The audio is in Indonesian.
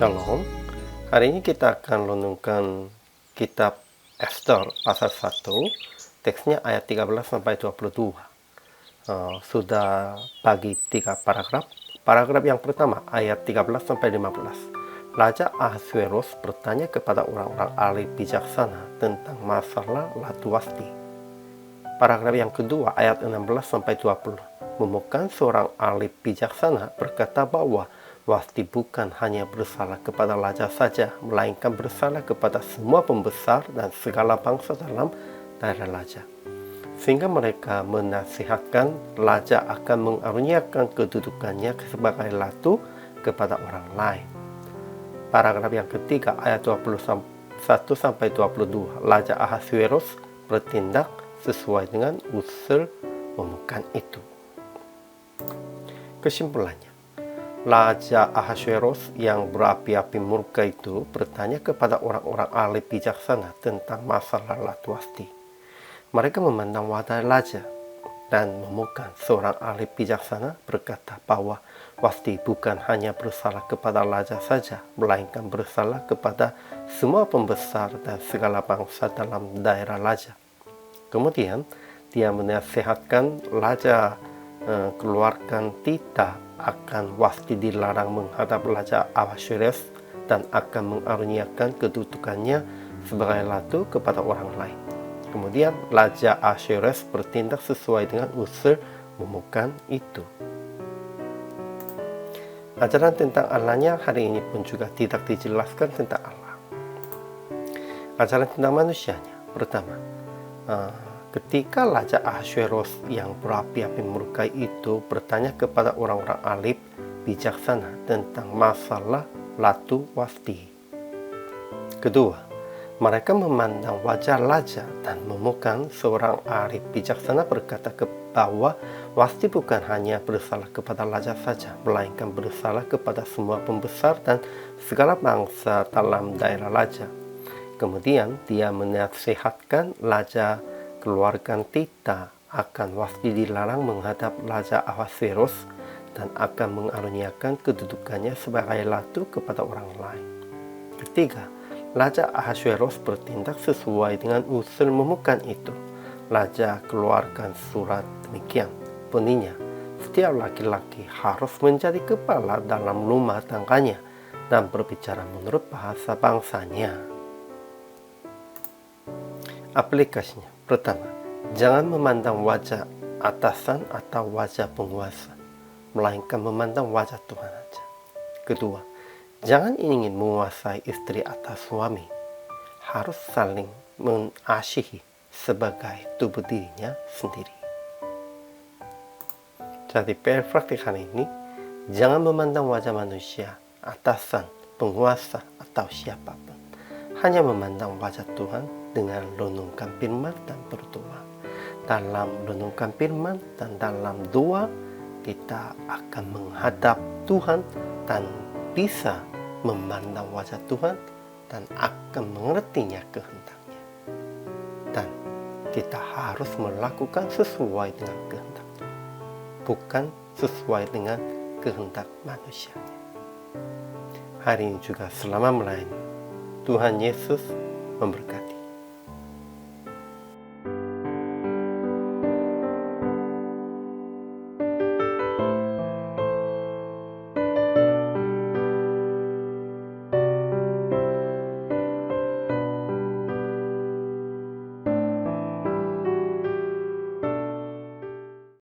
Shalom. Hari ini kita akan renungkan kitab Esther pasal 1, teksnya ayat 13-22. Sudah bagi 3 paragraf. Paragraf yang pertama, ayat 13-15. Raja Ahasveros bertanya kepada orang-orang ahli bijaksana tentang masalah Ratu Wasti. Paragraf yang kedua, ayat 16-20. Memukan seorang ahli bijaksana berkata bahwa Wasti bukan hanya bersalah kepada raja saja, melainkan bersalah kepada semua pembesar dan segala bangsa dalam daerah raja. Sehingga mereka menasihatkan raja akan mengaruniakan kedudukannya sebagai ratu kepada orang lain. Paragraf yang ketiga, ayat 21-22. Raja Ahasveros bertindak sesuai dengan usul memukan itu. Kesimpulannya, Raja Ahasveros yang berapi-api murka itu bertanya kepada orang-orang ahli bijaksana tentang masalah Ratu Wasti. Mereka memandang wajah raja dan memukan seorang ahli bijaksana berkata bahwa Wasti bukan hanya bersalah kepada raja saja, melainkan bersalah kepada semua pembesar dan segala bangsa dalam daerah raja. Kemudian dia menasihatkan raja keluarkan titah akan Wasti dilarang menghadap Raja Ahasveros dan akan mengaruniakan kedudukannya sebagai ratu kepada orang lain. Kemudian Raja Ahasveros bertindak sesuai dengan usul memukan itu. Ajaran tentang Allahnya hari ini pun juga tidak dijelaskan tentang Allah. Ajaran tentang manusianya, pertama, ketika Raja Ahasveros yang berapi-api murka itu bertanya kepada orang-orang alim bijaksana tentang masalah Ratu Wasti. Kedua, mereka memandang wajah raja dan memukan seorang ahli bijaksana berkata bahwa Wasti bukan hanya bersalah kepada raja saja, melainkan bersalah kepada semua pembesar dan segala bangsa dalam daerah raja. Kemudian dia menasihatkan raja keluarkan titah akan Wasti dilarang menghadap Raja Ahasveros dan akan mengaruniakan kedudukannya sebagai ratu kepada orang lain. Ketiga, Raja Ahasveros bertindak sesuai dengan usul memukan itu. Raja keluarkan surat demikian, bunyinya, setiap laki-laki harus menjadi kepala dalam rumah tangganya dan berbicara menurut bahasa bangsanya. Aplikasinya, pertama, jangan memandang wajah atasan atau wajah penguasa, melainkan memandang wajah Tuhan saja. Kedua, jangan ingin menguasai istri atau suami, harus saling mengasihi sebagai tubuh dirinya sendiri. Jadi PR praktik hari ini, jangan memandang wajah manusia, atasan, penguasa, atau siapapun. Hanya memandang wajah Tuhan dengan renungkan firman dan berdoa. Dalam renungkan firman dan dalam doa, kita akan menghadap Tuhan dan bisa memandang wajah Tuhan dan akan mengertinya kehendaknya. Dan kita harus melakukan sesuai dengan kehendaknya, bukan sesuai dengan kehendak manusianya. Hari ini juga selama melayani, Tuhan Yesus memberkati.